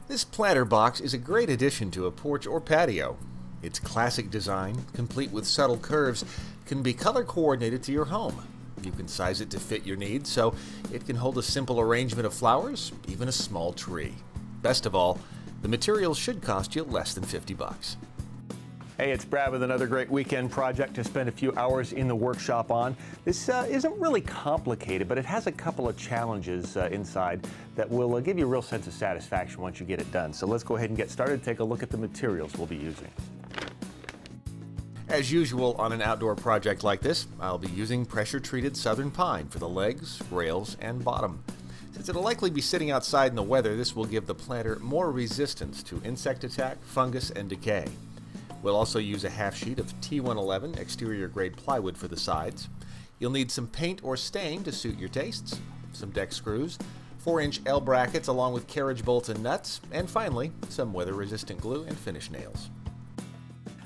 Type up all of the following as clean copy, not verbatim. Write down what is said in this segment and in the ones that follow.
This planter box is a great addition to a porch or patio. Its classic design, complete with subtle curves, can be color coordinated to your home. You can size it to fit your needs, so it can hold a simple arrangement of flowers, even a small tree. Best of all, the materials should cost you less than 50 bucks. Hey, it's Brad with another great weekend project to spend a few hours in the workshop on. This isn't really complicated, but it has a couple of challenges inside that will give you a real sense of satisfaction once you get it done. So let's go ahead and get started. Take a look at the materials we'll be using. As usual on an outdoor project like this, I'll be using pressure-treated southern pine for the legs, rails, and bottom. Since it'll likely be sitting outside in the weather, this will give the planter more resistance to insect attack, fungus, and decay. We'll also use a half sheet of T111 exterior grade plywood for the sides. You'll need some paint or stain to suit your tastes, some deck screws, 4-inch L brackets along with carriage bolts and nuts, and finally, some weather-resistant glue and finish nails.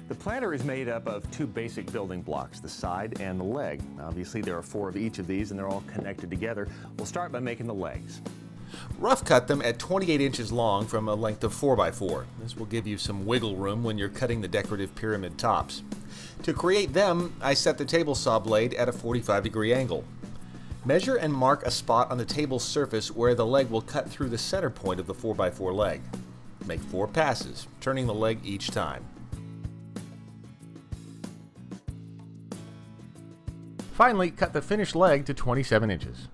The planter is made up of two basic building blocks, the side and the leg. Obviously, there are 4 of each of these and they're all connected together. We'll start by making the legs. Rough cut them at 28 inches long from a length of 4x4. This will give you some wiggle room when you're cutting the decorative pyramid tops. To create them, I set the table saw blade at a 45-degree angle. Measure and mark a spot on the table surface where the leg will cut through the center point of the 4x4 leg. Make 4 passes, turning the leg each time. Finally, cut the finished leg to 27 inches.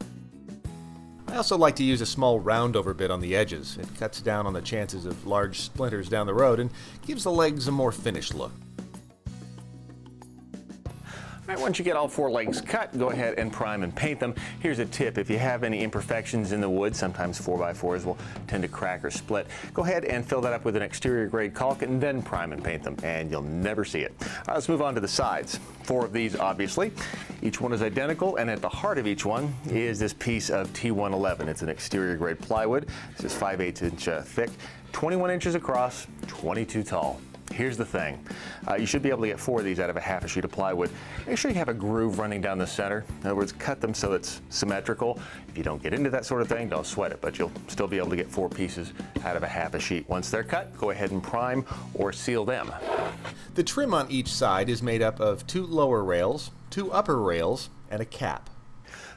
I also like to use a small roundover bit on the edges. It cuts down on the chances of large splinters down the road and gives the legs a more finished look. All right, once you get all 4 legs cut, go ahead and prime and paint them. Here's a tip: if you have any imperfections in the wood, sometimes 4x4s will tend to crack or split, go ahead and fill that up with an exterior grade caulk and then prime and paint them, and you'll never see it. All right, let's move on to the sides. 4 of these, obviously. Each one is identical, and at the heart of each one is this piece of T111. It's an exterior grade plywood. This is 5/8 inch thick, 21 inches across, 22 tall. Here's the thing. You should be able to get 4 of these out of a half a sheet of plywood. Make sure you have a groove running down the center. In other words, cut them so it's symmetrical. If you don't get into that sort of thing, don't sweat it, but you'll still be able to get 4 pieces out of a half a sheet. Once they're cut, go ahead and prime or seal them. The trim on each side is made up of 2 lower rails, 2 upper rails, and a cap.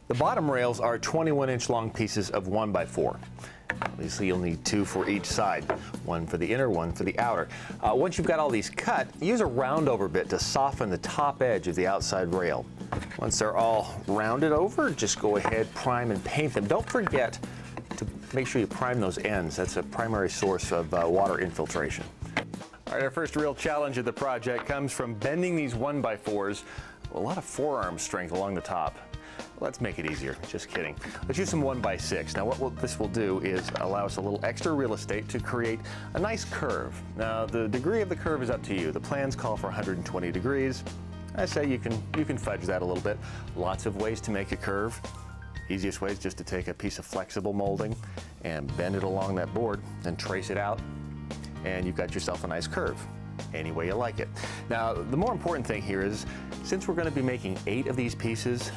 The bottom rails are 21-inch long pieces of 1x4. Obviously, you'll need 2 for each side, 1 for the inner, 1 for the outer. Once you've got all these cut, use a roundover bit to soften the top edge of the outside rail. Once they're all rounded over, just go ahead, prime and paint them. Don't forget to make sure you prime those ends. That's a primary source of water infiltration. All right, our first real challenge of the project comes from bending these 1x4s. A lot of forearm strength along the top. Let's make it easier. Just kidding. Let's use some 1x6. Now this will do is allow us a little extra real estate to create a nice curve. Now the degree of the curve is up to you. The plans call for 120 degrees. I say you can fudge that a little bit. Lots of ways to make a curve. Easiest way is just to take a piece of flexible molding and bend it along that board and trace it out, and you've got yourself a nice curve. Any way you like it. Now the more important thing here is, since we're going to be making 8 of these pieces,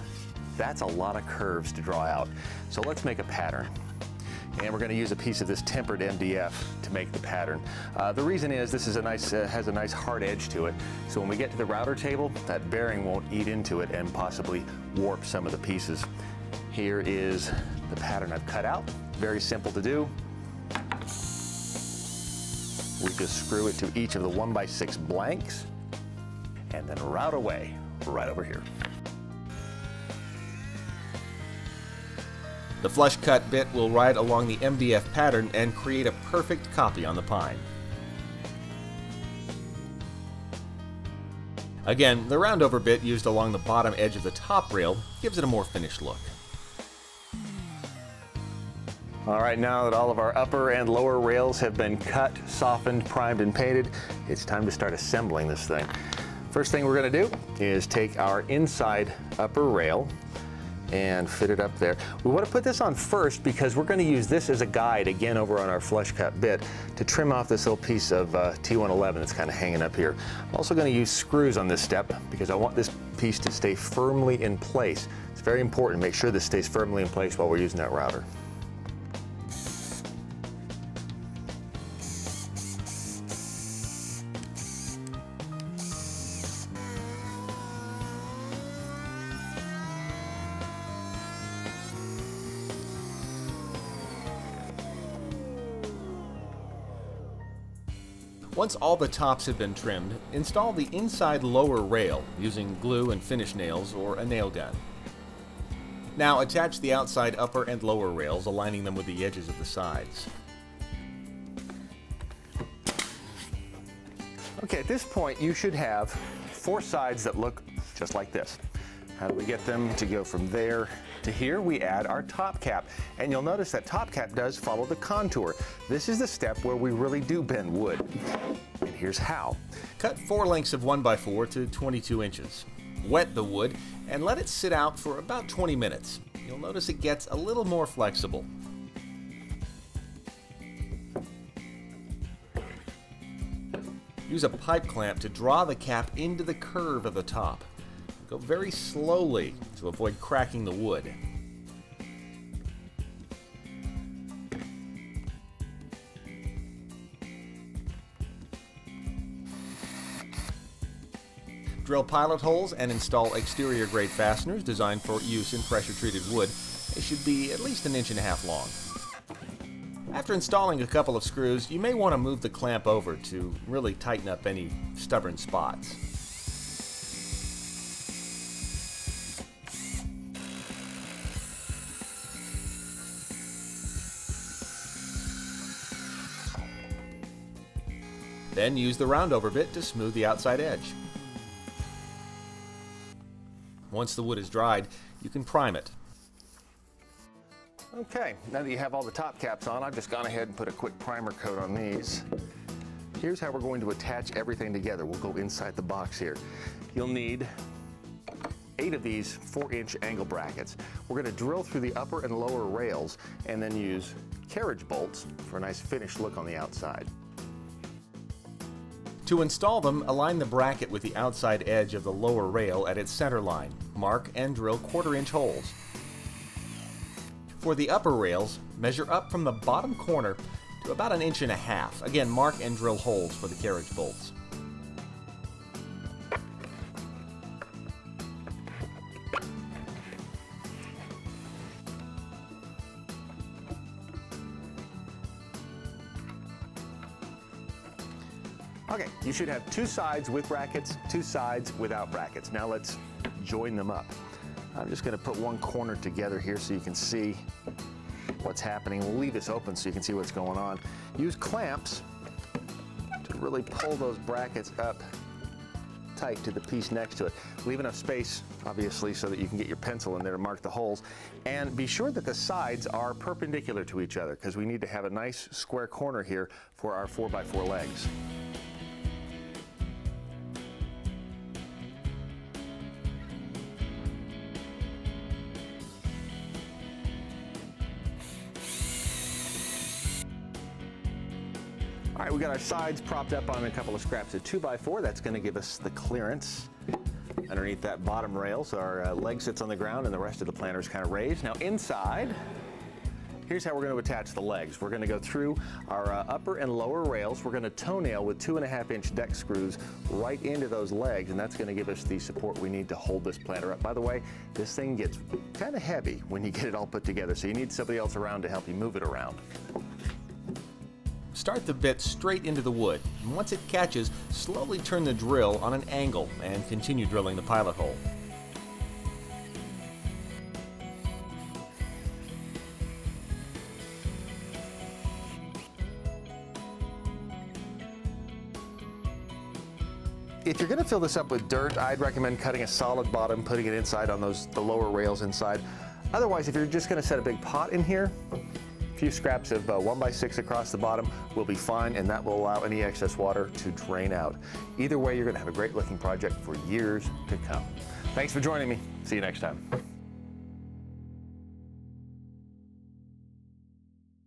that's a lot of curves to draw out. So let's make a pattern. And we're going to use a piece of this tempered MDF to make the pattern. The reason is this is has a nice hard edge to it. So when we get to the router table, that bearing won't eat into it and possibly warp some of the pieces. Here is the pattern I've cut out. Very simple to do. We just screw it to each of the 1x6 blanks and then route away right over here. The flush cut bit will ride along the MDF pattern and create a perfect copy on the pine. Again, the roundover bit used along the bottom edge of the top rail gives it a more finished look. All right, now that all of our upper and lower rails have been cut, softened, primed, and painted, it's time to start assembling this thing. First thing we're going to do is take our inside upper rail and fit it up there. We want to put this on first because we're going to use this as a guide again over on our flush cut bit to trim off this little piece of T111 that's kind of hanging up here. I'm also going to use screws on this step because I want this piece to stay firmly in place. It's very important to make sure this stays firmly in place while we're using that router. Once all the tops have been trimmed, install the inside lower rail using glue and finish nails or a nail gun. Now attach the outside upper and lower rails, aligning them with the edges of the sides. Okay, at this point you should have 4 sides that look just like this. How do we get them to go from there to here? We add our top cap, and you'll notice that top cap does follow the contour. This is the step where we really do bend wood, and here's how. Cut 4 lengths of 1x4 to 22 inches. Wet the wood and let it sit out for about 20 minutes. You'll notice it gets a little more flexible. Use a pipe clamp to draw the cap into the curve of the top. Go very slowly to avoid cracking the wood. Drill pilot holes and install exterior grade fasteners designed for use in pressure treated wood. They should be at least 1.5 inches long. After installing a couple of screws, you may want to move the clamp over to really tighten up any stubborn spots. Then use the roundover bit to smooth the outside edge. Once the wood is dried, you can prime it. Okay, now that you have all the top caps on, I've just gone ahead and put a quick primer coat on these. Here's how we're going to attach everything together. We'll go inside the box here. You'll need 8 of these 4-inch angle brackets. We're going to drill through the upper and lower rails and then use carriage bolts for a nice finished look on the outside. To install them, align the bracket with the outside edge of the lower rail at its center line. Mark and drill 1/4-inch holes. For the upper rails, measure up from the bottom corner to about 1.5 inches. Again, mark and drill holes for the carriage bolts. Okay, you should have 2 sides with brackets, 2 sides without brackets. Now let's join them up. I'm just going to put one corner together here so you can see what's happening. We'll leave this open so you can see what's going on. Use clamps to really pull those brackets up tight to the piece next to it. Leave enough space, obviously, so that you can get your pencil in there to mark the holes. And be sure that the sides are perpendicular to each other, because we need to have a nice square corner here for our 4x4 legs. All right, we got our sides propped up on a couple of scraps of 2x4. That's going to give us the clearance underneath that bottom rail, so our leg sits on the ground and the rest of the planter is kind of raised. Now inside, here's how we're going to attach the legs. We're going to go through our upper and lower rails. We're going to toenail with 2.5-inch deck screws right into those legs, and that's going to give us the support we need to hold this planter up. By the way, this thing gets kind of heavy when you get it all put together, so you need somebody else around to help you move it around. Start the bit straight into the wood, and once it catches, slowly turn the drill on an angle and continue drilling the pilot hole. If you're going to fill this up with dirt, I'd recommend cutting a solid bottom, putting it inside on the lower rails inside. Otherwise, if you're just going to set a big pot in here, a few scraps of 1x6 across the bottom will be fine, and that will allow any excess water to drain out. Either way, you're going to have a great looking project for years to come. Thanks for joining me. See you next time.